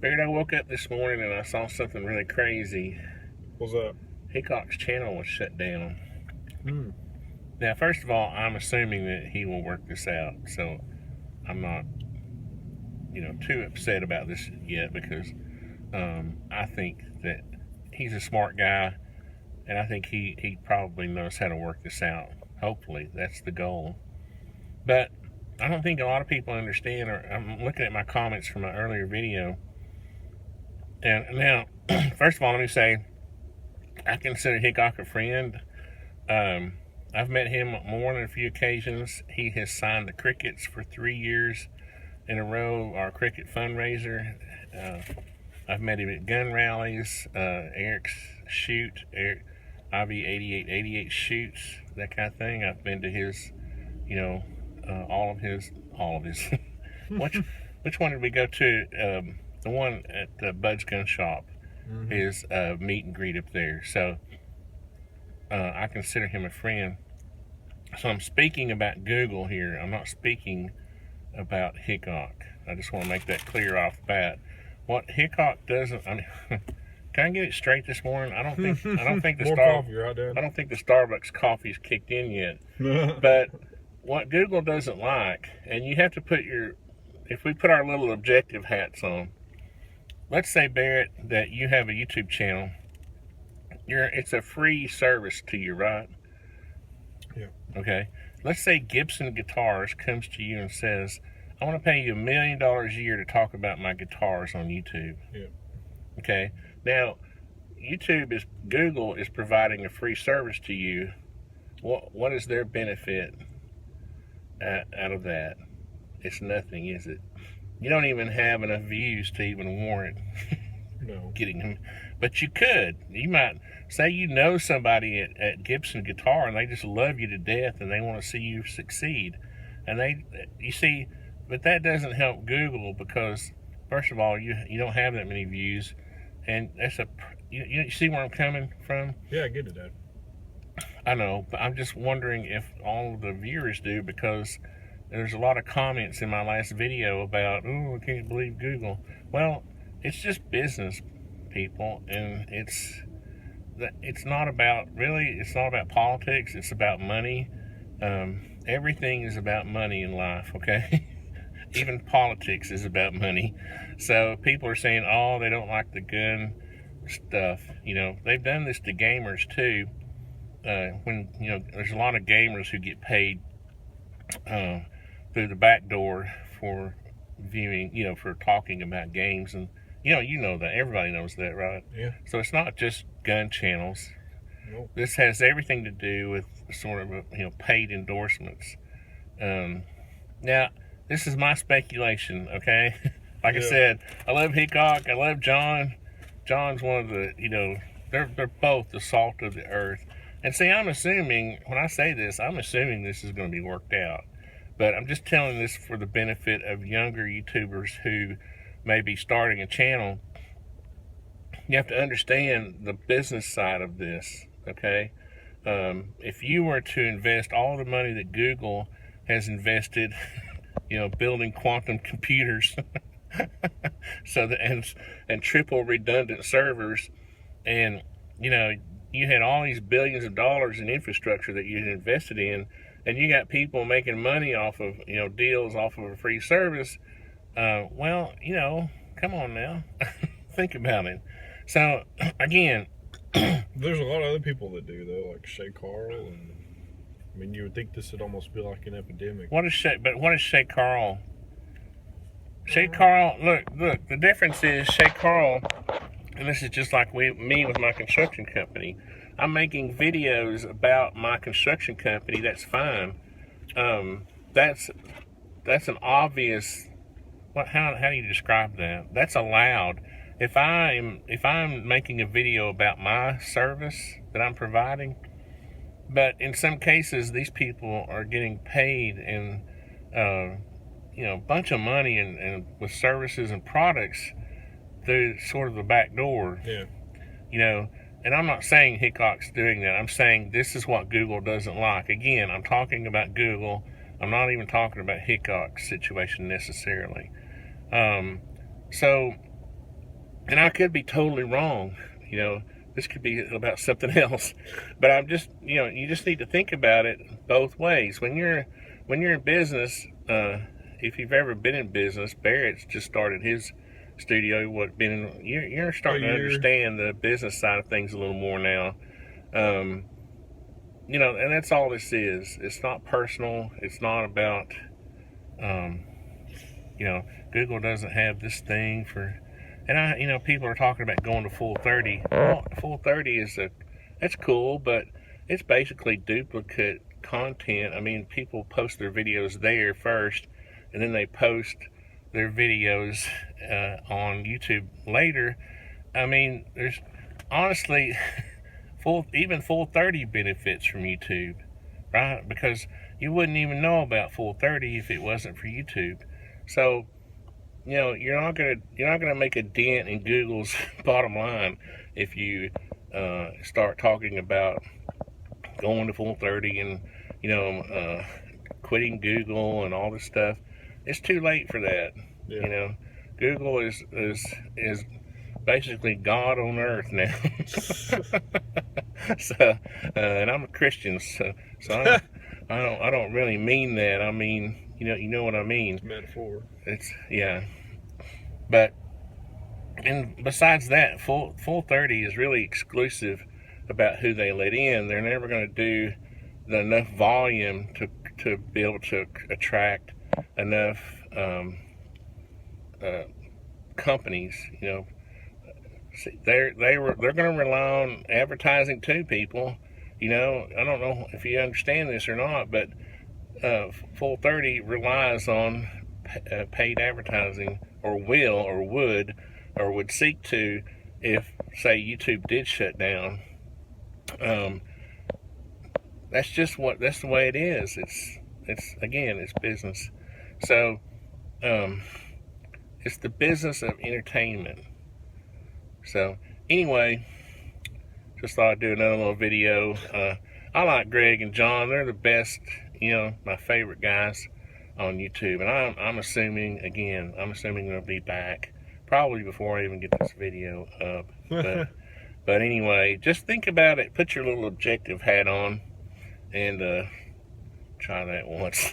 Figured I woke up this morning and I saw something really crazy. What's up? Hickock's channel was shut down. Hmm. Now, first of all, I'm assuming that he will work this out, so I'm not, too upset about this yet because I think that he's a smart guy, and I think he probably knows how to work this out. Hopefully, that's the goal. But I don't think a lot of people understand, or I'm looking at my comments from an earlier video, and now, first of all, let me say, I consider Hickock a friend. Um, I've met him more than a few occasions. He has signed the Crickets for 3 years in a row, our cricket fundraiser. I've met him at gun rallies, Eric's shoot, IV 8888 shoots, that kind of thing. I've been to his, all of his. which which one did we go to? The one at Bud's Gun Shop, his meet and greet up there. So I consider him a friend. So I'm speaking about Google here. I'm not speaking about Hickock. I just want to make that clear off the bat. What Hickock doesn't, I mean, can I get it straight this morning? I don't think the I don't think the Starbucks coffee's kicked in yet. But what Google doesn't like, and you have to put if we put our little objective hats on, let's say, Barrett, that you have a YouTube channel. It's a free service to you, right? Yeah. Okay. Let's say Gibson Guitars comes to you and says, I want to pay you $1 million a year to talk about my guitars on YouTube. Yeah. Okay. Now, Google is providing a free service to you. What is their benefit out of that? It's nothing, is it? You don't even have enough views to even warrant getting them. But you could. You might say you know somebody at Gibson Guitar and they just love you to death and they want to see you succeed. And you see, but that doesn't help Google because, first of all, you don't have that many views. And you see where I'm coming from? Yeah, I get it, Dad. I know, but I'm just wondering if all of the viewers do, because there's a lot of comments in my last video about, oh, I can't believe Google. Well, it's just business, people, and it's not about politics. It's about money. Everything is about money in life, okay? Even politics is about money. So people are saying, oh, they don't like the gun stuff. They've done this to gamers too. When there's a lot of gamers who get paid through the back door for viewing, for talking about games, and you know that everybody knows that, right? Yeah. So it's not just gun channels. Nope. This has everything to do with sort of paid endorsements. Now, this is my speculation, okay? Like I said, I love Hickock. I love John. John's one of the, they're both the salt of the earth. And see, when I say this, I'm assuming this is going to be worked out. But I'm just telling this for the benefit of younger YouTubers who may be starting a channel. You have to understand the business side of this, okay? If you were to invest all the money that Google has invested, building quantum computers, and triple redundant servers, and you had all these billions of dollars in infrastructure that you had invested in, and you got people making money off of deals off of a free service. Well, come on now, think about it. So again, there's a lot of other people that do though, like Shay Carl, and you would think this would almost be like an epidemic. What is Shay Carl? Shay Carl, look, the difference is Shay Carl, and this is just like me with my construction company. I'm making videos about my construction company. That's fine. That's an obvious. How do you describe that? That's allowed. If I'm making a video about my service that I'm providing, but in some cases these people are getting paid in a bunch of money and with services and products through sort of the back door. Yeah. And I'm not saying Hickock's doing that. I'm saying this is what Google doesn't like. Again, I'm talking about Google. I'm not even talking about Hickock's situation necessarily. So And I could be totally wrong. You know, this could be about something else. But I'm just, you just need to think about it both ways. When you're in business, if you've ever been in business, Barrett's just started his studio. You're starting to understand the business side of things a little more now. And that's all this is. It's not personal. It's not about, Google doesn't have this thing for, and people are talking about going to Full 30. Well, Full 30 that's cool, but it's basically duplicate content. I mean, people post their videos there first, and then they post their videos on YouTube later. I mean, there's honestly, even Full 30 benefits from YouTube, right? Because you wouldn't even know about Full 30 if it wasn't for YouTube. So, you're not gonna make a dent in Google's bottom line if you start talking about going to Full 30 and quitting Google and all this stuff. It's too late for that. Yeah. Google is basically God on earth now. So, and I'm a Christian, so I don't really mean that. I mean, you know what I mean. It's metaphor. Yeah. But and besides that, Full 30 is really exclusive about who they let in. They're never going to do enough volume to be able to attract enough companies. They're going to rely on advertising too, people. I don't know if you understand this or not, but Full 30 relies on paid advertising, or would seek to, if say YouTube did shut down. That's the way it is. It's business. So it's the business of entertainment. So anyway, just thought I'd do another little video. I like Greg and John. They're the best, my favorite guys on YouTube. And I'm assuming they'll be back probably before I even get this video up. But anyway, just think about it. Put your little objective hat on and try that once.